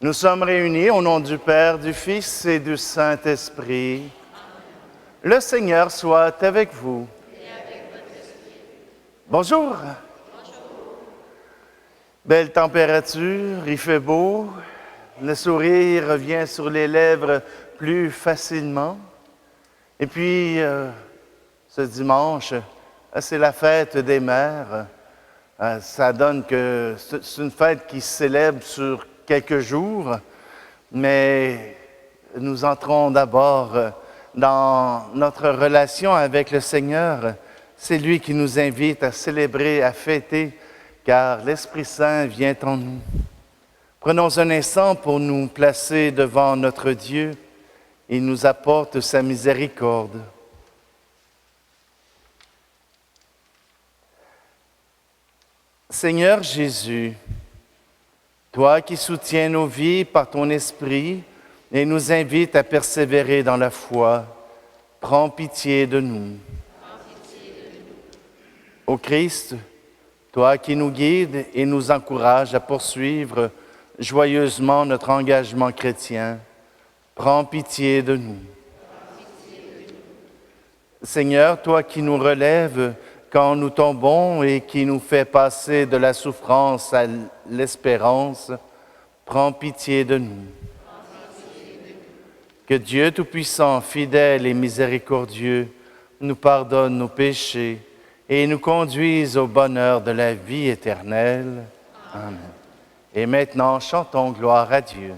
Nous sommes réunis au nom du Père, du Fils et du Saint-Esprit. Le Seigneur soit avec vous. Bonjour. Belle température, il fait beau, le sourire revient sur les lèvres plus facilement. Et puis, ce dimanche, c'est la fête des mères. Ça donne que c'est une fête qui se célèbre sur quelques jours, mais nous entrons d'abord dans notre relation avec le Seigneur. C'est lui qui nous invite à célébrer, à fêter, car l'Esprit Saint vient en nous. Prenons un instant pour nous placer devant notre Dieu. Il nous apporte sa miséricorde. Seigneur Jésus, toi qui soutiens nos vies par ton Esprit et nous invites à persévérer dans la foi, prends pitié de nous. Ô Christ, toi qui nous guides et nous encourages à poursuivre joyeusement notre engagement chrétien, prends pitié de nous. Seigneur, toi qui nous relèves quand nous tombons et qui nous fais passer de la souffrance à l'espérance, prends pitié de nous. Que Dieu Tout-Puissant, fidèle et miséricordieux, nous pardonne nos péchés et nous conduise au bonheur de la vie éternelle. Amen. Et maintenant, chantons gloire à Dieu.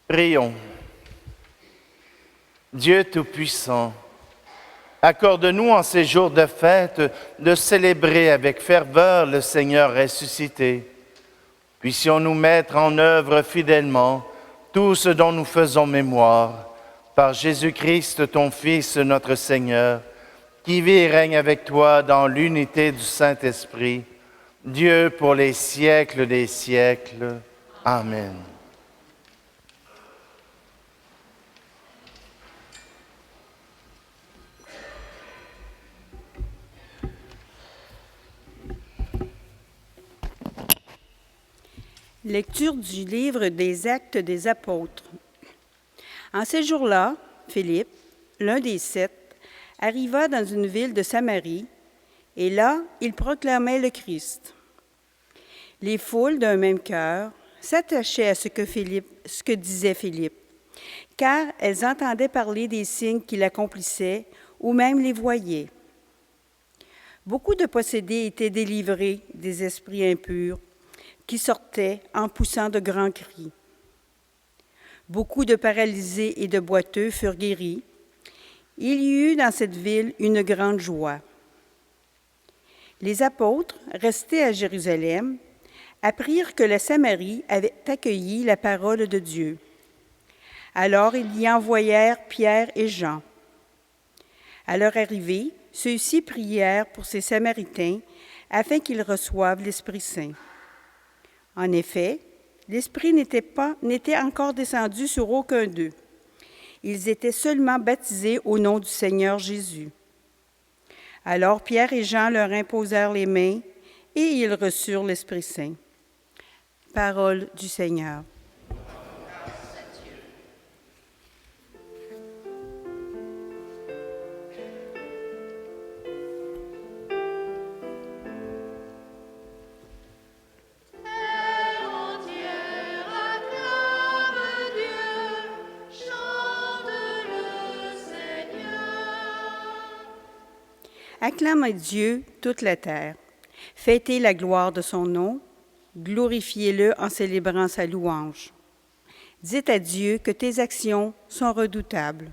Prions. Dieu Tout-Puissant, accorde-nous en ces jours de fête de célébrer avec ferveur le Seigneur ressuscité. Puissions-nous mettre en œuvre fidèlement tout ce dont nous faisons mémoire, par Jésus-Christ, ton Fils, notre Seigneur, qui vit et règne avec toi dans l'unité du Saint-Esprit, Dieu pour les siècles des siècles. Amen. Lecture du livre des Actes des Apôtres. En ces jours-là, Philippe, l'un des 7, arriva dans une ville de Samarie, et là, il proclamait le Christ. Les foules d'un même cœur s'attachaient à ce que disait Philippe, car elles entendaient parler des signes qu'il accomplissait ou même les voyaient. Beaucoup de possédés étaient délivrés des esprits impurs qui sortaient en poussant de grands cris. Beaucoup de paralysés et de boiteux furent guéris. Il y eut dans cette ville une grande joie. Les apôtres, restés à Jérusalem, apprirent que la Samarie avait accueilli la parole de Dieu. Alors ils y envoyèrent Pierre et Jean. À leur arrivée, ceux-ci prièrent pour ces Samaritains afin qu'ils reçoivent l'Esprit Saint. En effet, l'Esprit n'était encore descendu sur aucun d'eux. Ils étaient seulement baptisés au nom du Seigneur Jésus. Alors Pierre et Jean leur imposèrent les mains et ils reçurent l'Esprit Saint. Parole du Seigneur. Acclame Dieu toute la terre. Fêtez la gloire de son nom. Glorifiez-le en célébrant sa louange. Dites à Dieu que tes actions sont redoutables.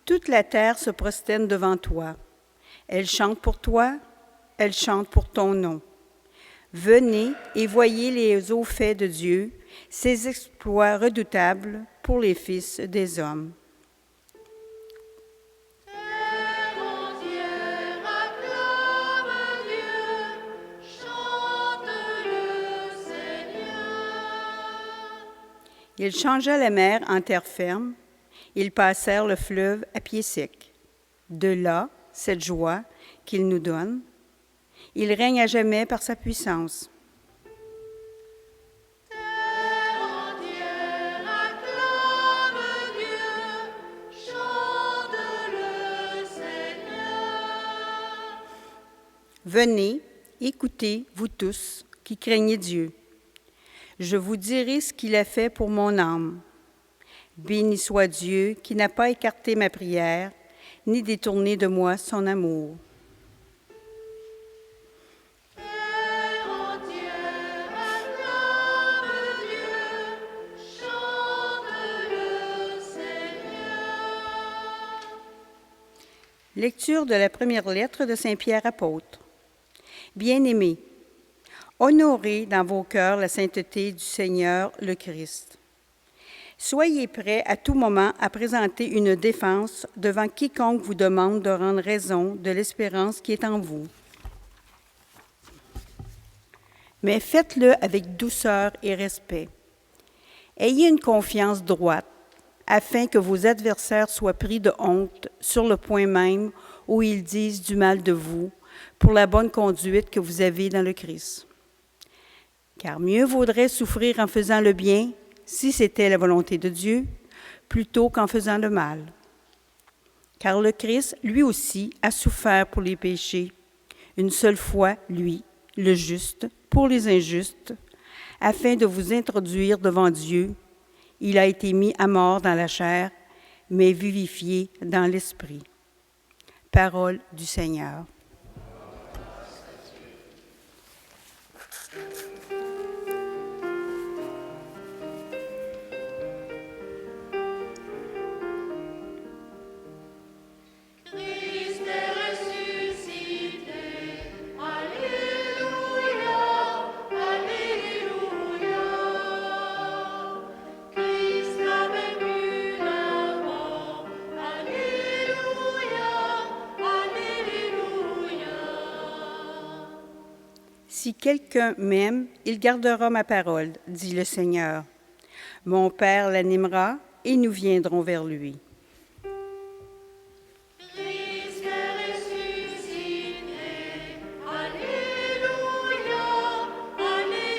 Toute la terre se prosterne devant toi. Elle chante pour toi, elle chante pour ton nom. Venez et voyez les hauts faits de Dieu, ses exploits redoutables pour les fils des hommes. Terre entière acclame Dieu, chante le Seigneur. Il changea la mer en terre ferme, ils passèrent le fleuve à pied sec. De là, cette joie qu'il nous donne. Il règne à jamais par sa puissance. Terre entière acclame Dieu, chante le Seigneur. Venez, écoutez, vous tous qui craignez Dieu. Je vous dirai ce qu'il a fait pour mon âme. Béni soit Dieu qui n'a pas écarté ma prière, ni détourné de moi son amour. Lecture de la première lettre de Saint Pierre apôtre. Bien-aimés, honorez dans vos cœurs la sainteté du Seigneur le Christ. Soyez prêts à tout moment à présenter une défense devant quiconque vous demande de rendre raison de l'espérance qui est en vous. Mais faites-le avec douceur et respect. Ayez une confiance droite, afin que vos adversaires soient pris de honte sur le point même où ils disent du mal de vous, pour la bonne conduite que vous avez dans le Christ. Car mieux vaudrait souffrir en faisant le bien, si c'était la volonté de Dieu, plutôt qu'en faisant le mal. Car le Christ, lui aussi, a souffert pour les péchés, une seule fois, lui, le juste, pour les injustes, afin de vous introduire devant Dieu. Il a été mis à mort dans la chair, mais vivifié dans l'esprit. Parole du Seigneur. Christ est ressuscité, Alléluia, Alléluia. Christ a vaincu la mort, Alléluia, Alléluia. Si quelqu'un m'aime, il gardera ma parole, dit le Seigneur. Mon Père l'animera et nous viendrons vers lui. Christ est ressuscité. Alléluia, Alléluia.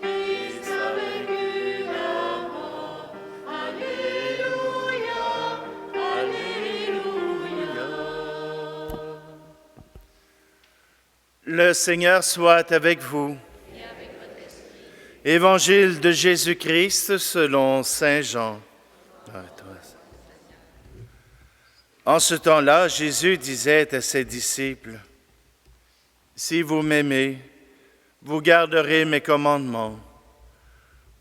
Christ a vaincu la mort. Alléluia, Alléluia. Le Seigneur soit avec vous. Évangile de Jésus-Christ selon Saint Jean. En ce temps-là, Jésus disait à ses disciples, « Si vous m'aimez, vous garderez mes commandements.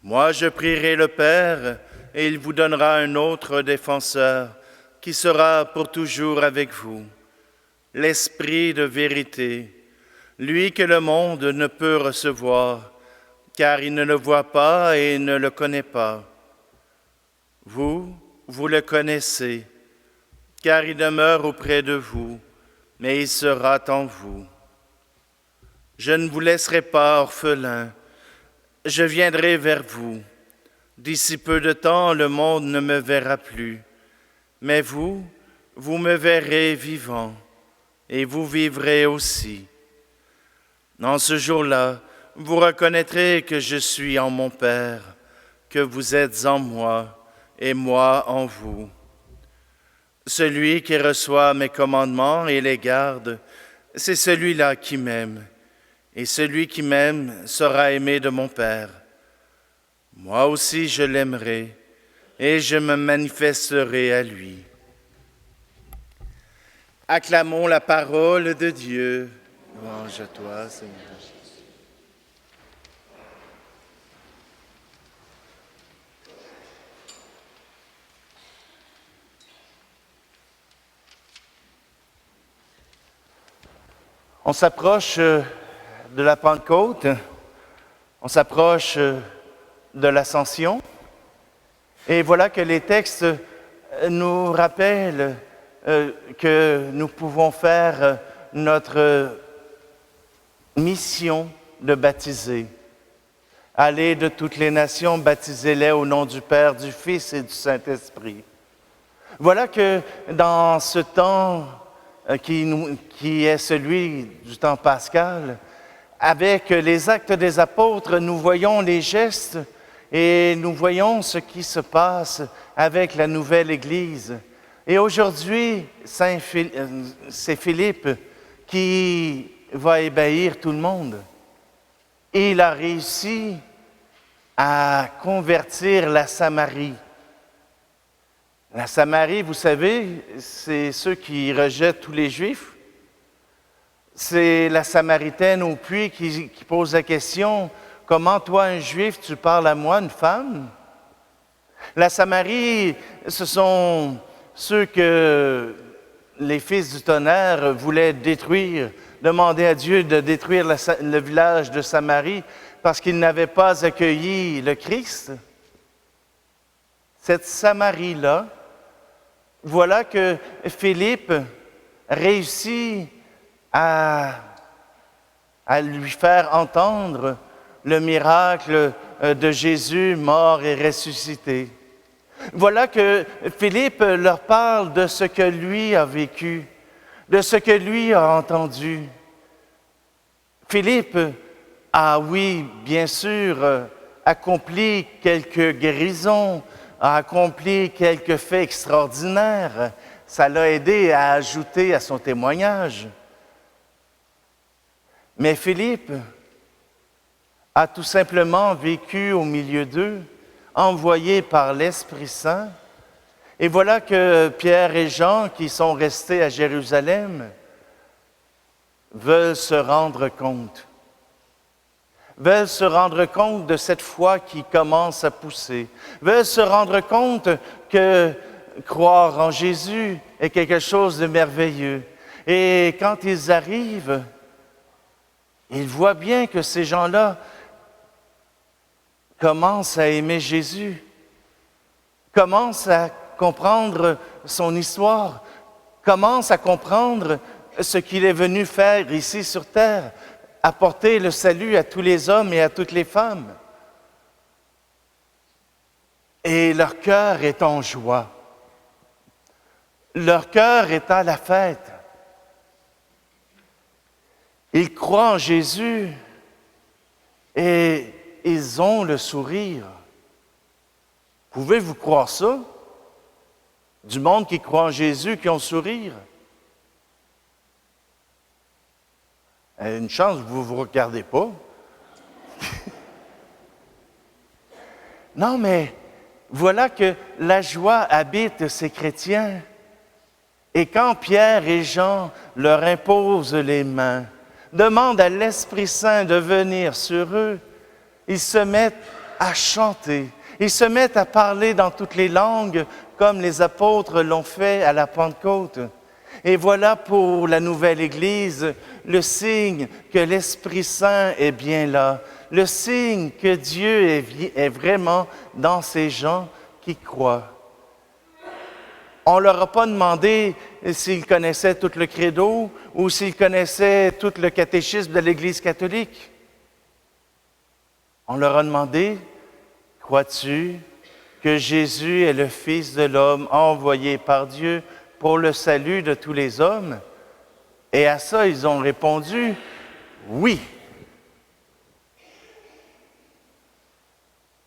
Moi, je prierai le Père, et il vous donnera un autre défenseur, qui sera pour toujours avec vous, l'Esprit de vérité, lui que le monde ne peut recevoir, car il ne le voit pas et ne le connaît pas. Vous, vous le connaissez, car il demeure auprès de vous, mais il sera en vous. Je ne vous laisserai pas orphelins, je viendrai vers vous. D'ici peu de temps, le monde ne me verra plus, mais vous, vous me verrez vivant, et vous vivrez aussi. En ce jour-là, vous reconnaîtrez que je suis en mon Père, que vous êtes en moi et moi en vous. Celui qui reçoit mes commandements et les garde, c'est celui-là qui m'aime, et celui qui m'aime sera aimé de mon Père. Moi aussi je l'aimerai, et je me manifesterai à lui. Acclamons la parole de Dieu. Louange à toi, Seigneur. On s'approche de la Pentecôte, on s'approche de l'Ascension, et voilà que les textes nous rappellent que nous pouvons faire notre mission de baptiser. Allez de toutes les nations, baptisez-les au nom du Père, du Fils et du Saint-Esprit. Voilà que dans ce temps qui est celui du temps pascal, avec les actes des apôtres, nous voyons les gestes et nous voyons ce qui se passe avec la nouvelle Église. Et aujourd'hui, c'est Philippe qui va ébahir tout le monde. Et il a réussi à convertir la Samarie. La Samarie, vous savez, c'est ceux qui rejettent tous les Juifs. C'est la Samaritaine au puits qui pose la question, « Comment toi, un Juif, tu parles à moi, une femme? » La Samarie, ce sont ceux que les fils du tonnerre voulaient détruire, demander à Dieu de détruire le village de Samarie parce qu'ils n'avaient pas accueilli le Christ. Cette Samarie-là, voilà que Philippe réussit à lui faire entendre le miracle de Jésus mort et ressuscité. Voilà que Philippe leur parle de ce que lui a vécu, de ce que lui a entendu. Philippe a, oui, bien sûr, accompli quelques guérisons, a accompli quelques faits extraordinaires. Ça l'a aidé à ajouter à son témoignage. Mais Philippe a tout simplement vécu au milieu d'eux, envoyé par l'Esprit Saint. Et voilà que Pierre et Jean, qui sont restés à Jérusalem, veulent se rendre compte de cette foi qui commence à pousser, veulent se rendre compte que croire en Jésus est quelque chose de merveilleux. Et quand ils arrivent, ils voient bien que ces gens-là commencent à aimer Jésus, commencent à comprendre son histoire, commencent à comprendre ce qu'il est venu faire ici sur terre, apporter le salut à tous les hommes et à toutes les femmes. et leur cœur est en joie. Leur cœur est à la fête. Ils croient en Jésus et ils ont le sourire. Pouvez-vous croire ça? Du monde qui croit en Jésus, qui ont le sourire? Une chance, vous ne vous regardez pas. Non, mais voilà que la joie habite ces chrétiens. Et quand Pierre et Jean leur imposent les mains, demandent à l'Esprit Saint de venir sur eux, ils se mettent à chanter, ils se mettent à parler dans toutes les langues comme les apôtres l'ont fait à la Pentecôte. Et voilà pour la nouvelle Église le signe que l'Esprit Saint est bien là, le signe que Dieu est vraiment dans ces gens qui croient. On ne leur a pas demandé s'ils connaissaient tout le credo ou s'ils connaissaient tout le catéchisme de l'Église catholique. On leur a demandé, crois-tu que Jésus est le Fils de l'homme envoyé par Dieu pour le salut de tous les hommes? Et à ça, ils ont répondu, oui.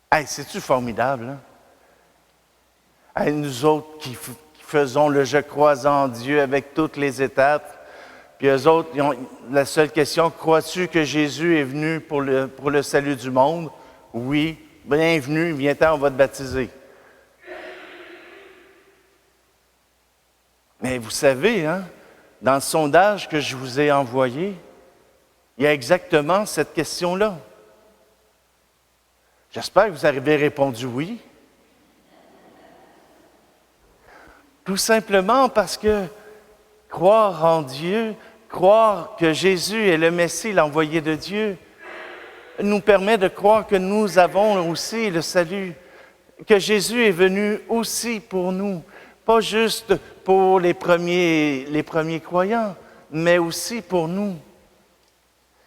Hey, c'est-tu formidable, hein? Hey, nous autres qui faisons le « je crois en Dieu » avec toutes les étapes, puis eux autres, ils ont la seule question, crois-tu que Jésus est venu pour le salut du monde? Oui, bienvenue, viens-t'en, on va te baptiser. Mais vous savez, hein, dans le sondage que je vous ai envoyé, il y a exactement cette question-là. J'espère que vous avez répondu oui. Tout simplement parce que croire en Dieu, croire que Jésus est le Messie, l'envoyé de Dieu, nous permet de croire que nous avons aussi le salut, que Jésus est venu aussi pour nous, pas juste pour les premiers croyants, mais aussi pour nous.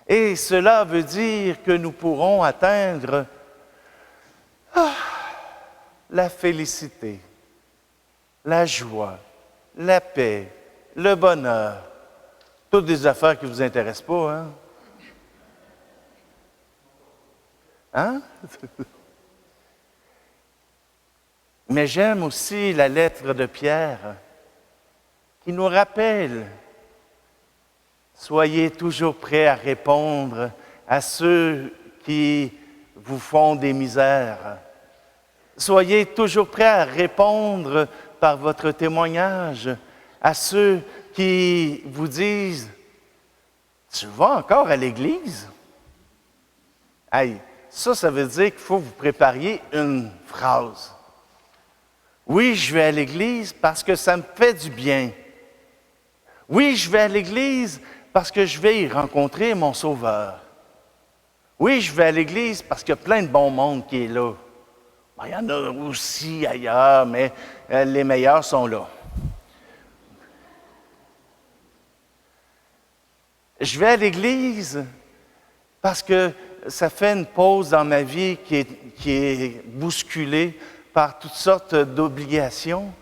Et cela veut dire que nous pourrons atteindre la félicité, la joie, la paix, le bonheur. Toutes des affaires qui ne vous intéressent pas, hein? Hein? Mais j'aime aussi la lettre de Pierre qui nous rappelle, soyez toujours prêts à répondre à ceux qui vous font des misères. Soyez toujours prêts à répondre par votre témoignage à ceux qui vous disent « Tu vas encore à l'église? » Hey, ça veut dire qu'il faut que vous prépariez une phrase. Oui, je vais à l'église parce que ça me fait du bien. Oui, je vais à l'église parce que je vais y rencontrer mon Sauveur. Oui, je vais à l'église parce qu'il y a plein de bon monde qui est là. Il y en a aussi ailleurs, mais les meilleurs sont là. Je vais à l'église parce que ça fait une pause dans ma vie qui est bousculée par toutes sortes d'obligations,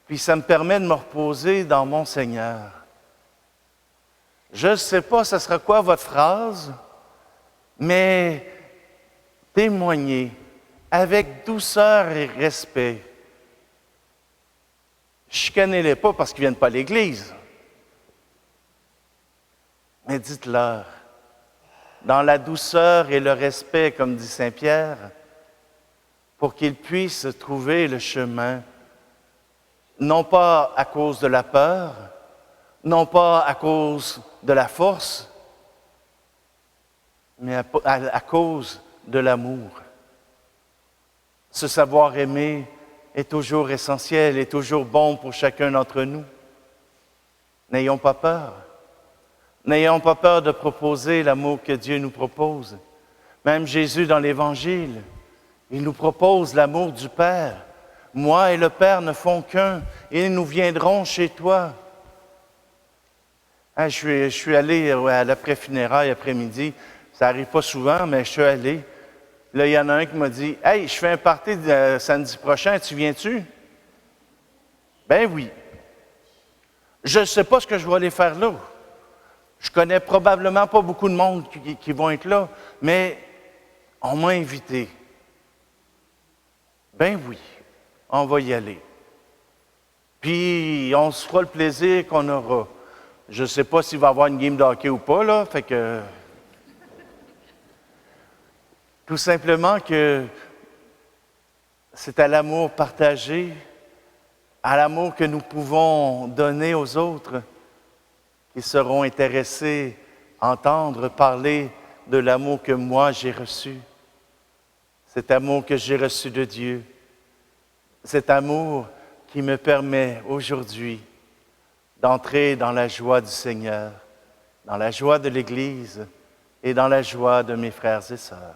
puis ça me permet de me reposer dans mon Seigneur. Je ne sais pas ce sera quoi votre phrase, mais témoignez avec douceur et respect. Chicanez-les pas parce qu'ils ne viennent pas à l'église. Mais dites-leur, dans la douceur et le respect, comme dit Saint Pierre, pour qu'ils puissent trouver le chemin, non pas à cause de la peur, non pas à cause de la force, mais à cause de l'amour. Ce savoir aimer est toujours essentiel, est toujours bon pour chacun d'entre nous. N'ayons pas peur. N'ayons pas peur de proposer l'amour que Dieu nous propose. Même Jésus dans l'Évangile, il nous propose l'amour du Père. Moi et le Père ne font qu'un, et nous viendrons chez toi. Je suis allé à l'après-funérailles après-midi. Ça n'arrive pas souvent, mais je suis allé. Là, il y en a un qui m'a dit, « Hey, je fais un party samedi prochain, tu viens-tu? » Ben oui. Je ne sais pas ce que je vais aller faire là. Je connais probablement pas beaucoup de monde qui vont être là, mais on m'a invité. Ben oui, on va y aller. Puis, on se fera le plaisir qu'on aura. Je ne sais pas s'il va y avoir une game de hockey ou pas, là, fait que... Tout simplement que c'est à l'amour partagé, à l'amour que nous pouvons donner aux autres, qui seront intéressés à entendre parler de l'amour que moi j'ai reçu. Cet amour que j'ai reçu de Dieu. Cet amour qui me permet aujourd'hui d'entrer dans la joie du Seigneur, dans la joie de l'Église et dans la joie de mes frères et sœurs.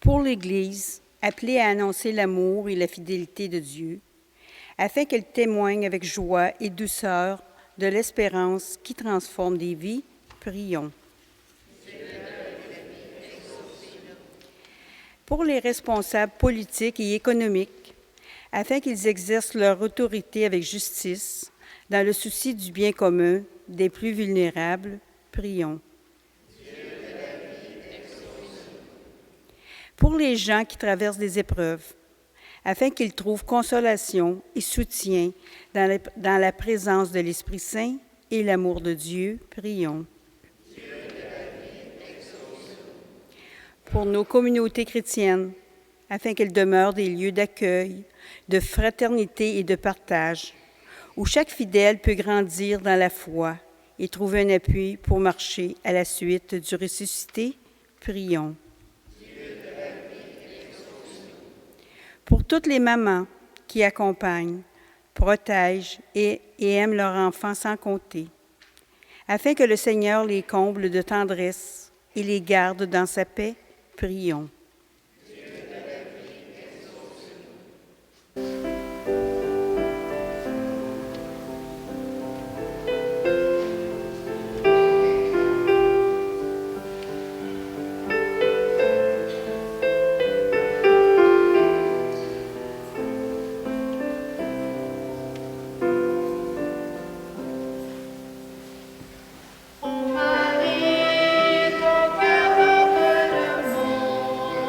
Pour l'Église, appelée à annoncer l'amour et la fidélité de Dieu, afin qu'elle témoigne avec joie et douceur de l'espérance qui transforme des vies, prions. Pour les responsables politiques et économiques, afin qu'ils exercent leur autorité avec justice, dans le souci du bien commun des plus vulnérables, prions. Pour les gens qui traversent des épreuves, afin qu'ils trouvent consolation et soutien dans la présence de l'Esprit Saint et l'amour de Dieu, prions. Pour nos communautés chrétiennes, afin qu'elles demeurent des lieux d'accueil, de fraternité et de partage, où chaque fidèle peut grandir dans la foi et trouver un appui pour marcher à la suite du ressuscité, prions. Pour toutes les mamans qui accompagnent, protègent et aiment leurs enfants sans compter, afin que le Seigneur les comble de tendresse et les garde dans sa paix, prions. Marie, ton cœur porte le monde.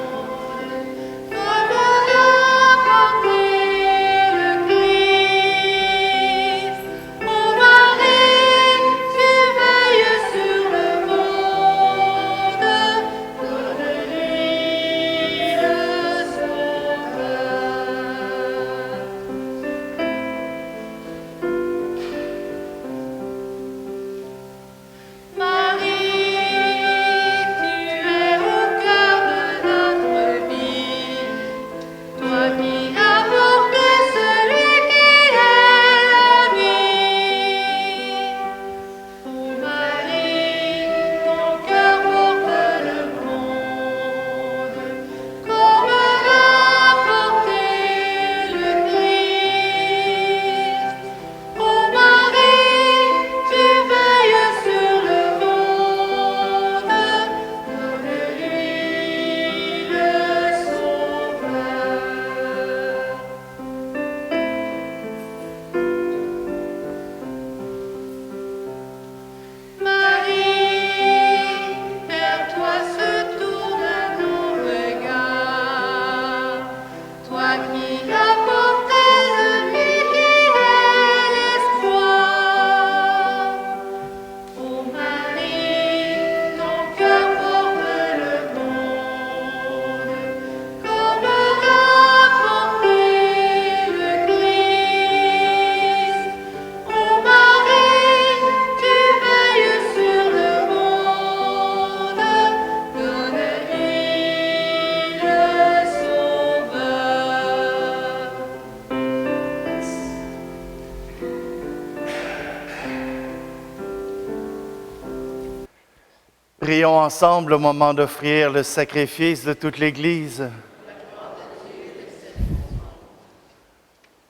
Prions ensemble au moment d'offrir le sacrifice de toute l'Église.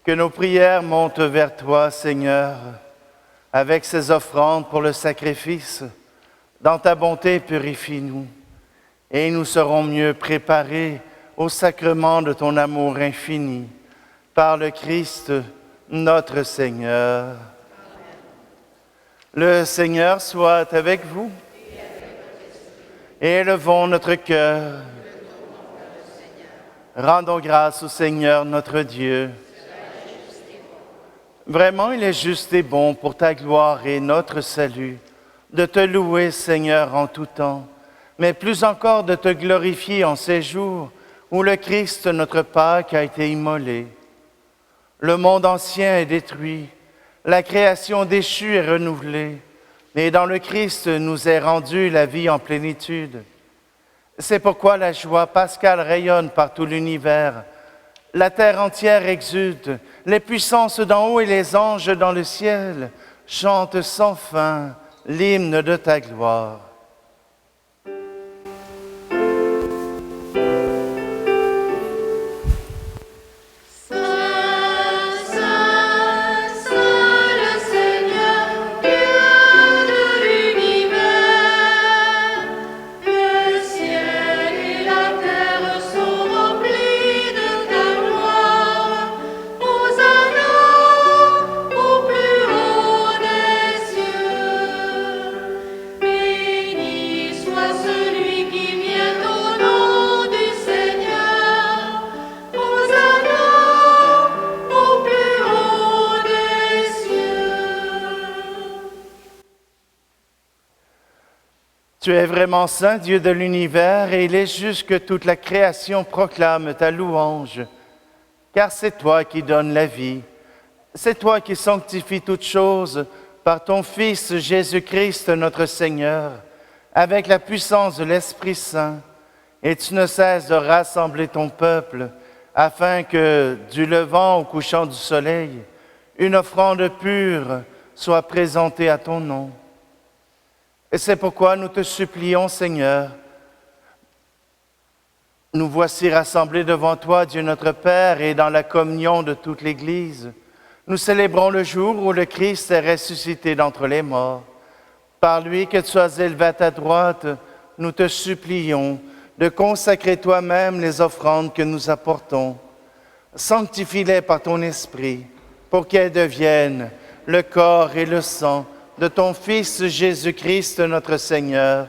Que nos prières montent vers toi, Seigneur, avec ces offrandes pour le sacrifice. Dans ta bonté, purifie-nous, et nous serons mieux préparés au sacrement de ton amour infini, par le Christ, notre Seigneur. Le Seigneur soit avec vous. Et élevons notre cœur. Rendons grâce au Seigneur notre Dieu. Vraiment, il est juste et bon pour ta gloire et notre salut de te louer, Seigneur, en tout temps, mais plus encore de te glorifier en ces jours où le Christ, notre Pâque, a été immolé. Le monde ancien est détruit, la création déchue est renouvelée, et dans le Christ nous est rendue la vie en plénitude. C'est pourquoi la joie pascale rayonne par tout l'univers. La terre entière exulte, les puissances d'en haut et les anges dans le ciel chantent sans fin l'hymne de ta gloire. Tu es vraiment saint, Dieu de l'univers, et il est juste que toute la création proclame ta louange, car c'est toi qui donnes la vie. C'est toi qui sanctifies toutes choses par ton Fils Jésus-Christ, notre Seigneur, avec la puissance de l'Esprit Saint, et tu ne cesses de rassembler ton peuple, afin que, du levant au couchant du soleil, une offrande pure soit présentée à ton nom. Et c'est pourquoi nous te supplions, Seigneur, nous voici rassemblés devant toi, Dieu notre Père, et dans la communion de toute l'Église. Nous célébrons le jour où le Christ est ressuscité d'entre les morts. Par lui que tu sois élevé à ta droite, nous te supplions de consacrer toi-même les offrandes que nous apportons. Sanctifie-les par ton Esprit, pour qu'elles deviennent le corps et le sang de ton Fils Jésus-Christ, notre Seigneur,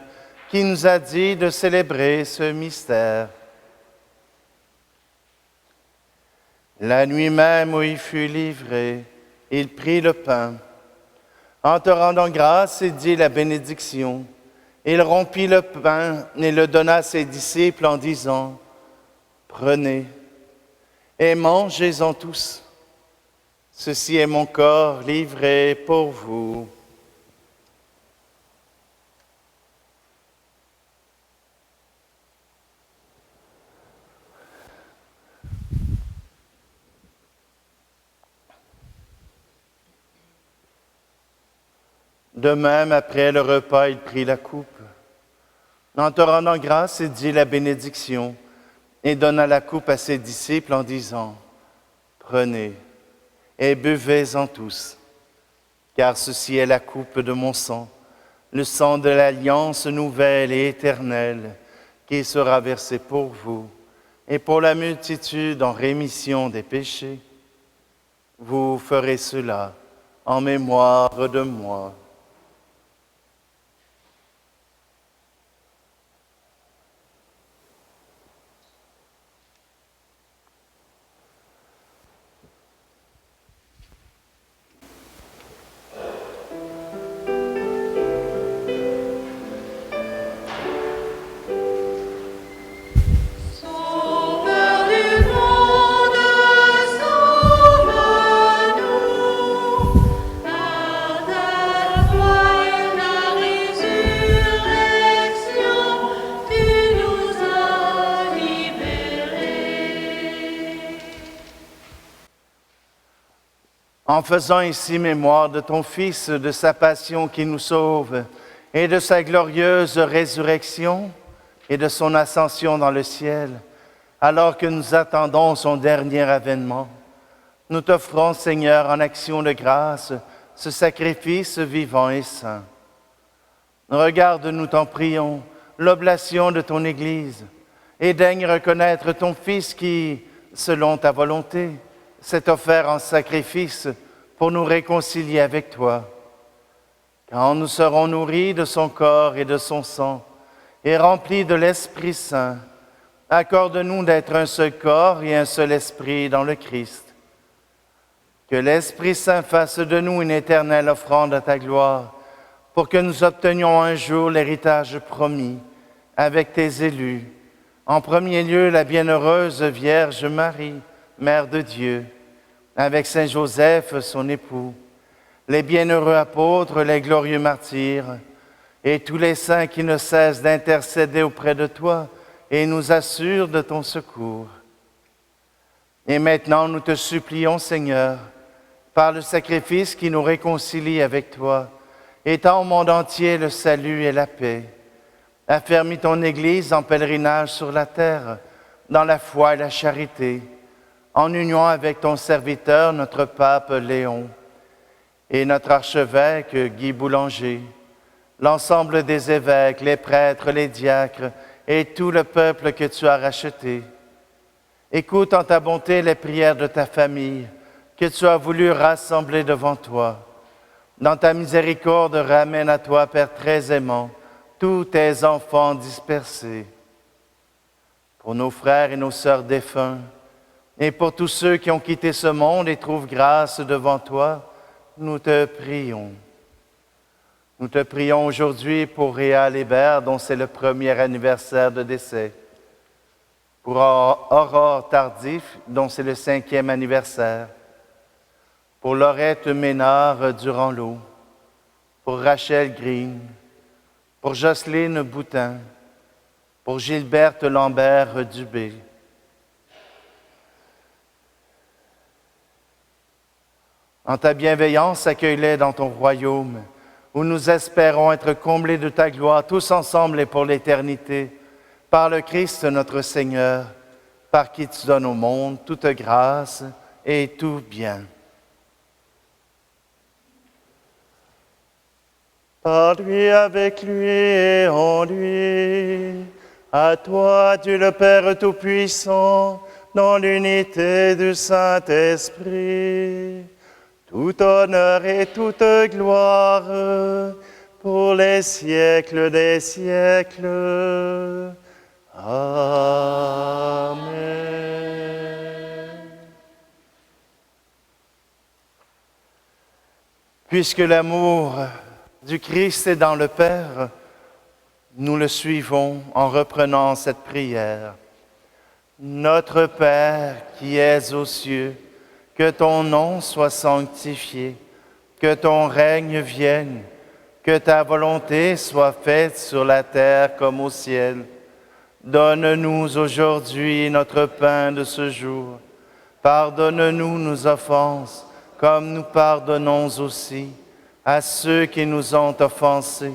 qui nous a dit de célébrer ce mystère. La nuit même où il fut livré, il prit le pain. En te rendant grâce, il dit la bénédiction. Il rompit le pain et le donna à ses disciples en disant, « Prenez et mangez-en tous. Ceci est mon corps livré pour vous. » De même, après le repas, il prit la coupe. En te rendant grâce, il dit la bénédiction et donna la coupe à ses disciples en disant, « Prenez et buvez-en tous, car ceci est la coupe de mon sang, le sang de l'alliance nouvelle et éternelle, qui sera versé pour vous et pour la multitude en rémission des péchés. Vous ferez cela en mémoire de moi. » En faisant ici mémoire de ton Fils, de sa passion qui nous sauve, et de sa glorieuse résurrection et de son ascension dans le ciel, alors que nous attendons son dernier avènement. Nous t'offrons, Seigneur, en action de grâce, ce sacrifice vivant et saint. Regarde, nous t'en prions, l'oblation de ton Église, et daigne reconnaître ton Fils qui, selon ta volonté, s'est offert en sacrifice pour nous réconcilier avec toi. Quand nous serons nourris de son corps et de son sang, et remplis de l'Esprit Saint, accorde-nous d'être un seul corps et un seul esprit dans le Christ. Que l'Esprit Saint fasse de nous une éternelle offrande à ta gloire, pour que nous obtenions un jour l'héritage promis avec tes élus. En premier lieu, la bienheureuse Vierge Marie, Mère de Dieu, avec Saint Joseph, son époux, les bienheureux apôtres, les glorieux martyrs, et tous les saints qui ne cessent d'intercéder auprès de toi et nous assurent de ton secours. Et maintenant, nous te supplions, Seigneur, par le sacrifice qui nous réconcilie avec toi, étends au monde entier le salut et la paix. Affermis ton Église en pèlerinage sur la terre, dans la foi et la charité, en union avec ton serviteur, notre pape Léon, et notre archevêque Guy Boulanger, l'ensemble des évêques, les prêtres, les diacres et tout le peuple que tu as racheté. Écoute en ta bonté les prières de ta famille, que tu as voulu rassembler devant toi. Dans ta miséricorde, ramène à toi, Père très aimant, tous tes enfants dispersés. Pour nos frères et nos sœurs défunts, et pour tous ceux qui ont quitté ce monde et trouvent grâce devant toi, nous te prions. Nous te prions aujourd'hui pour Réal Hébert, dont c'est le premier anniversaire de décès. Pour Aurore Tardif, dont c'est le 5e anniversaire. Pour Laurette Ménard Durand-Lot, pour Rachel Green, pour Jocelyne Boutin, pour Gilberte Lambert Dubé. En ta bienveillance, accueille-les dans ton royaume, où nous espérons être comblés de ta gloire, tous ensemble et pour l'éternité, par le Christ notre Seigneur, par qui tu donnes au monde toute grâce et tout bien. Par lui, avec lui et en lui, à toi, Dieu le Père Tout-Puissant, dans l'unité du Saint-Esprit, tout honneur et toute gloire pour les siècles des siècles. Amen. Puisque l'amour du Christ est dans le Père, nous le suivons en reprenant cette prière. Notre Père qui es aux cieux, que ton nom soit sanctifié, que ton règne vienne, que ta volonté soit faite sur la terre comme au ciel. Donne-nous aujourd'hui notre pain de ce jour. Pardonne-nous nos offenses, comme nous pardonnons aussi à ceux qui nous ont offensés.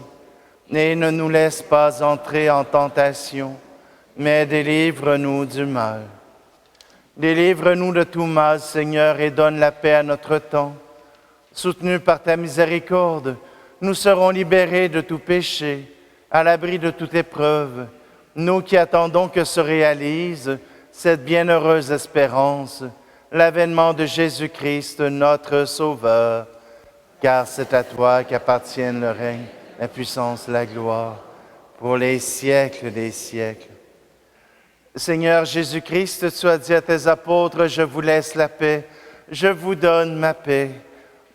Et ne nous laisse pas entrer en tentation, mais délivre-nous du mal. Délivre-nous de tout mal, Seigneur, et donne la paix à notre temps. Soutenus par ta miséricorde, nous serons libérés de tout péché, à l'abri de toute épreuve, nous qui attendons que se réalise cette bienheureuse espérance, l'avènement de Jésus-Christ, notre Sauveur. Car c'est à toi qu'appartiennent le règne, la puissance, la gloire, pour les siècles des siècles. Seigneur Jésus-Christ, tu as dit à tes apôtres, je vous laisse la paix, je vous donne ma paix.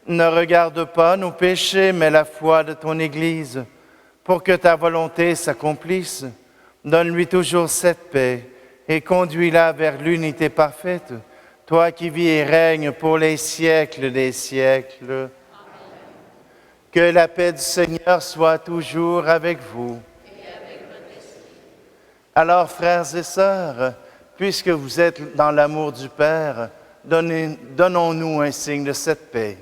Ne regarde pas nos péchés, mais la foi de ton Église, pour que ta volonté s'accomplisse. Donne-lui toujours cette paix et conduis-la vers l'unité parfaite, toi qui vis et règnes pour les siècles des siècles. Que la paix du Seigneur soit toujours avec vous. Alors, frères et sœurs, puisque vous êtes dans l'amour du Père, donnons-nous un signe de cette paix.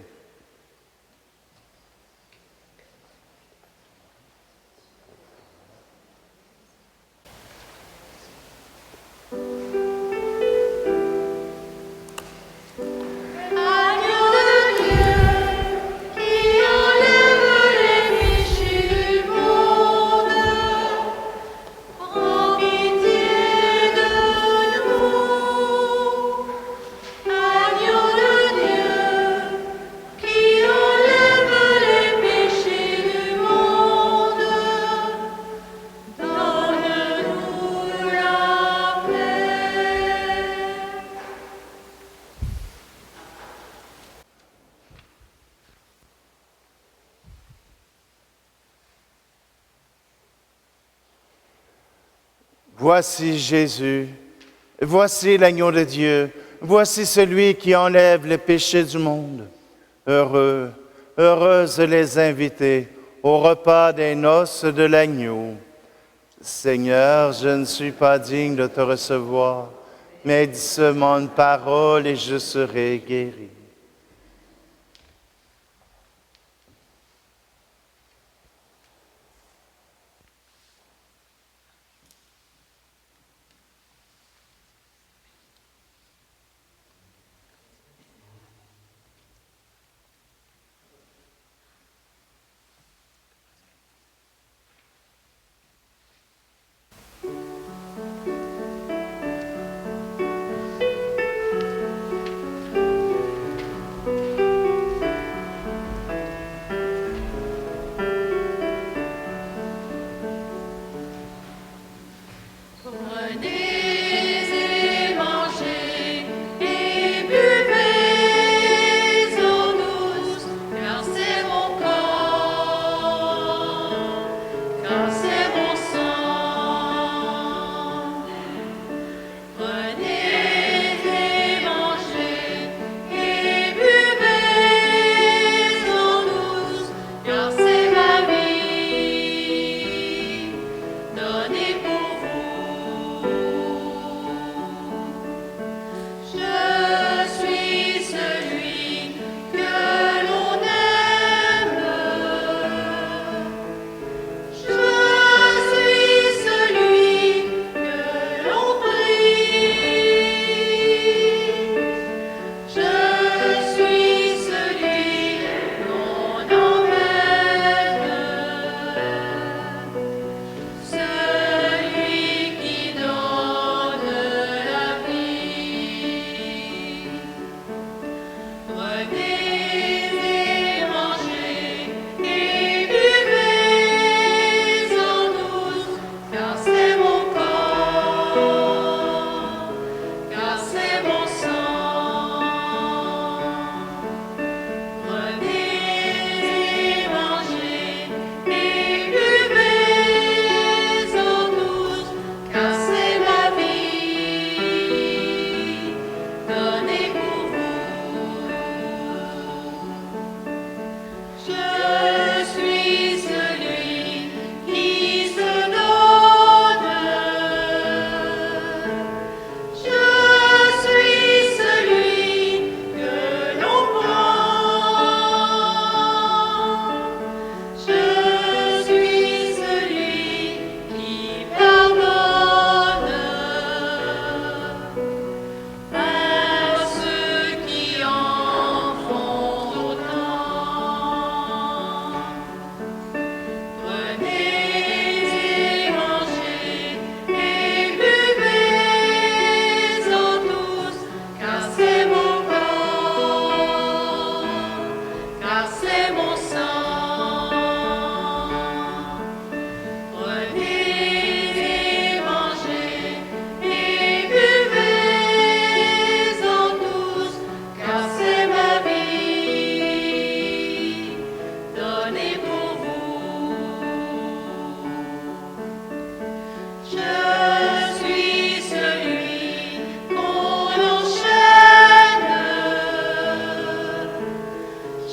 Voici Jésus, voici l'agneau de Dieu, voici celui qui enlève les péchés du monde. Heureux, heureuses les invités au repas des noces de l'agneau. Seigneur, je ne suis pas digne de te recevoir, mais dis seulement une parole et je serai guéri.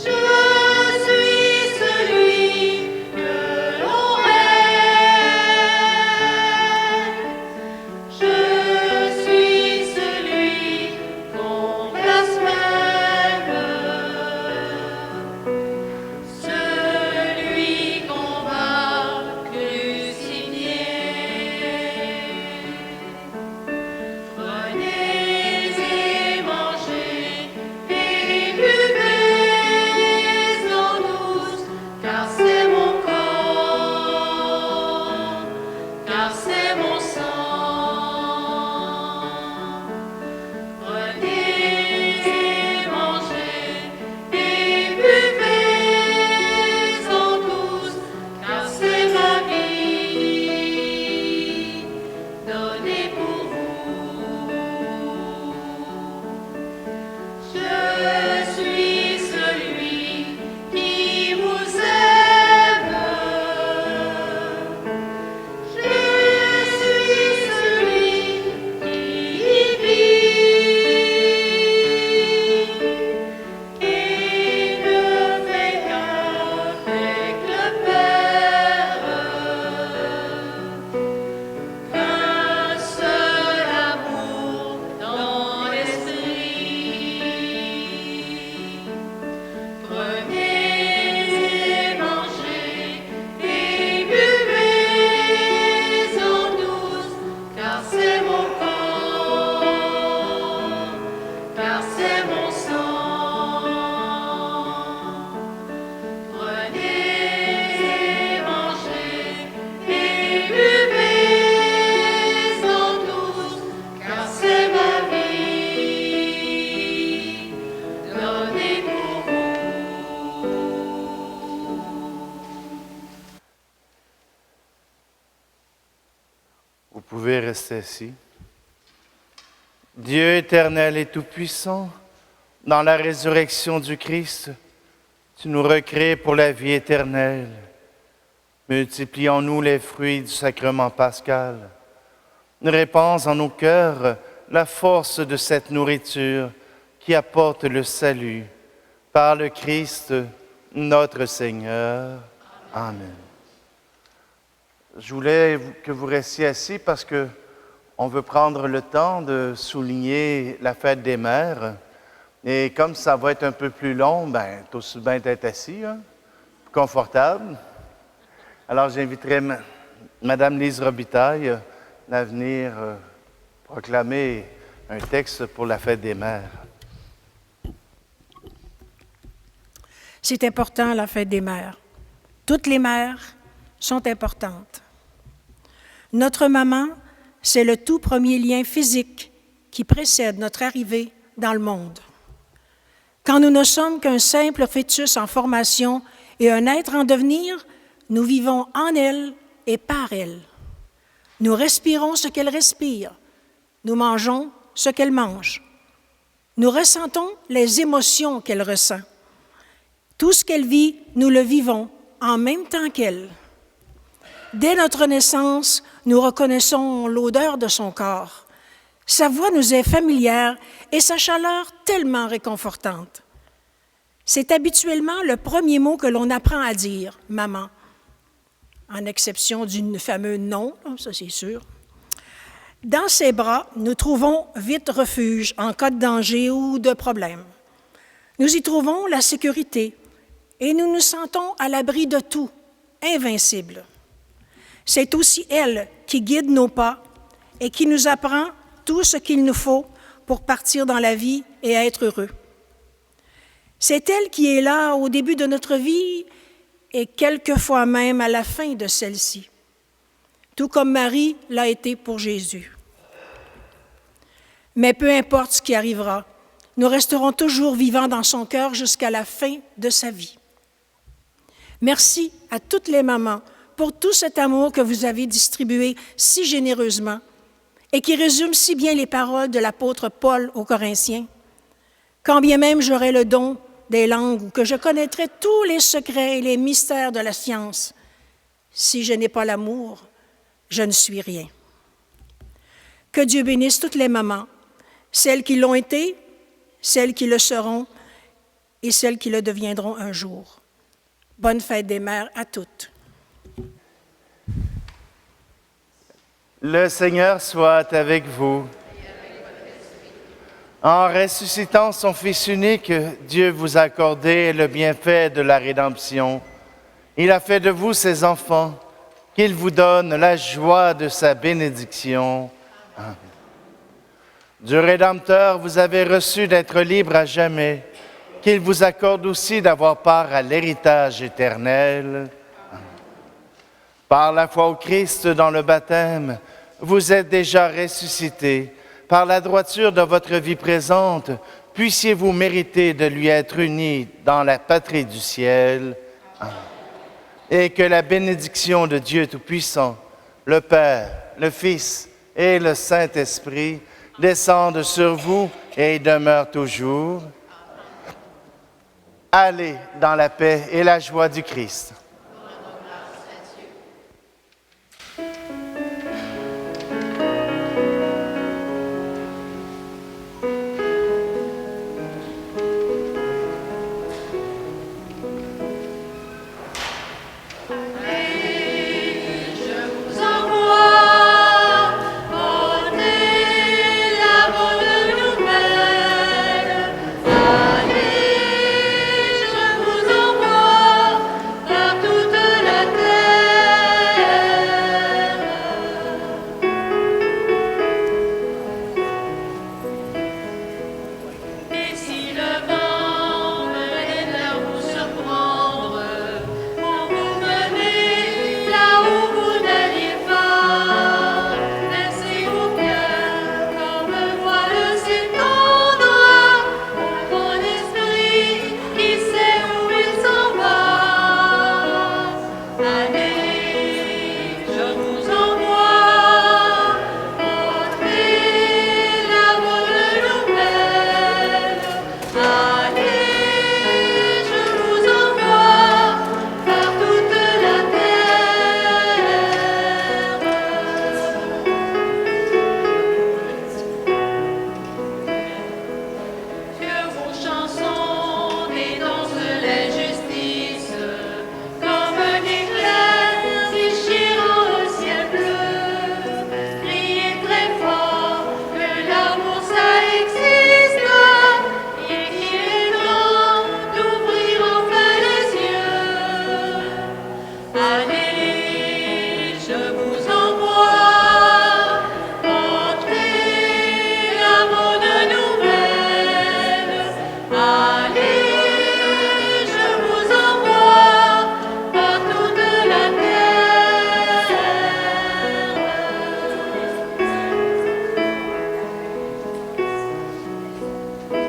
Je pouvez rester assis. Dieu éternel et tout-puissant, dans la résurrection du Christ, tu nous recrées pour la vie éternelle. Multiplie en nous les fruits du sacrement pascal. Répands en nos cœurs la force de cette nourriture qui apporte le salut. Par le Christ, notre Seigneur. Amen. Je voulais que vous restiez assis parce que on veut prendre le temps de souligner la fête des mères. Et comme ça va être un peu plus long, t'as aussi bien d'être assis, hein, confortable. Alors j'inviterai Madame Lise Robitaille à venir proclamer un texte pour la fête des mères. C'est important, la fête des mères. Toutes les mères sont importantes. Notre maman, c'est le tout premier lien physique qui précède notre arrivée dans le monde. Quand nous ne sommes qu'un simple fœtus en formation et un être en devenir, nous vivons en elle et par elle. Nous respirons ce qu'elle respire. Nous mangeons ce qu'elle mange. Nous ressentons les émotions qu'elle ressent. Tout ce qu'elle vit, nous le vivons en même temps qu'elle. Dès notre naissance, nous reconnaissons l'odeur de son corps. Sa voix nous est familière et sa chaleur tellement réconfortante. C'est habituellement le premier mot que l'on apprend à dire, « maman », en exception du fameux « non », ça c'est sûr. Dans ses bras, nous trouvons vite refuge en cas de danger ou de problème. Nous y trouvons la sécurité et nous nous sentons à l'abri de tout, invincibles. C'est aussi elle qui guide nos pas et qui nous apprend tout ce qu'il nous faut pour partir dans la vie et être heureux. C'est elle qui est là au début de notre vie et quelquefois même à la fin de celle-ci, tout comme Marie l'a été pour Jésus. Mais peu importe ce qui arrivera, nous resterons toujours vivants dans son cœur jusqu'à la fin de sa vie. Merci à toutes les mamans pour tout cet amour que vous avez distribué si généreusement et qui résume si bien les paroles de l'apôtre Paul aux Corinthiens. Quand bien même j'aurais le don des langues ou que je connaîtrais tous les secrets et les mystères de la science, si je n'ai pas l'amour, je ne suis rien. Que Dieu bénisse toutes les mamans, celles qui l'ont été, celles qui le seront et celles qui le deviendront un jour. Bonne fête des mères à toutes. Le Seigneur soit avec vous. En ressuscitant son Fils unique, Dieu vous a accordé le bienfait de la rédemption. Il a fait de vous ses enfants, qu'il vous donne la joie de sa bénédiction. Amen. Du Rédempteur, vous avez reçu d'être libre à jamais, qu'il vous accorde aussi d'avoir part à l'héritage éternel. Amen. Par la foi au Christ dans le baptême, vous êtes déjà ressuscités. Par la droiture de votre vie présente, puissiez-vous mériter de lui être unis dans la patrie du ciel. Amen. Et que la bénédiction de Dieu Tout-Puissant, le Père, le Fils et le Saint-Esprit descendent sur vous et demeurent toujours. Allez dans la paix et la joie du Christ.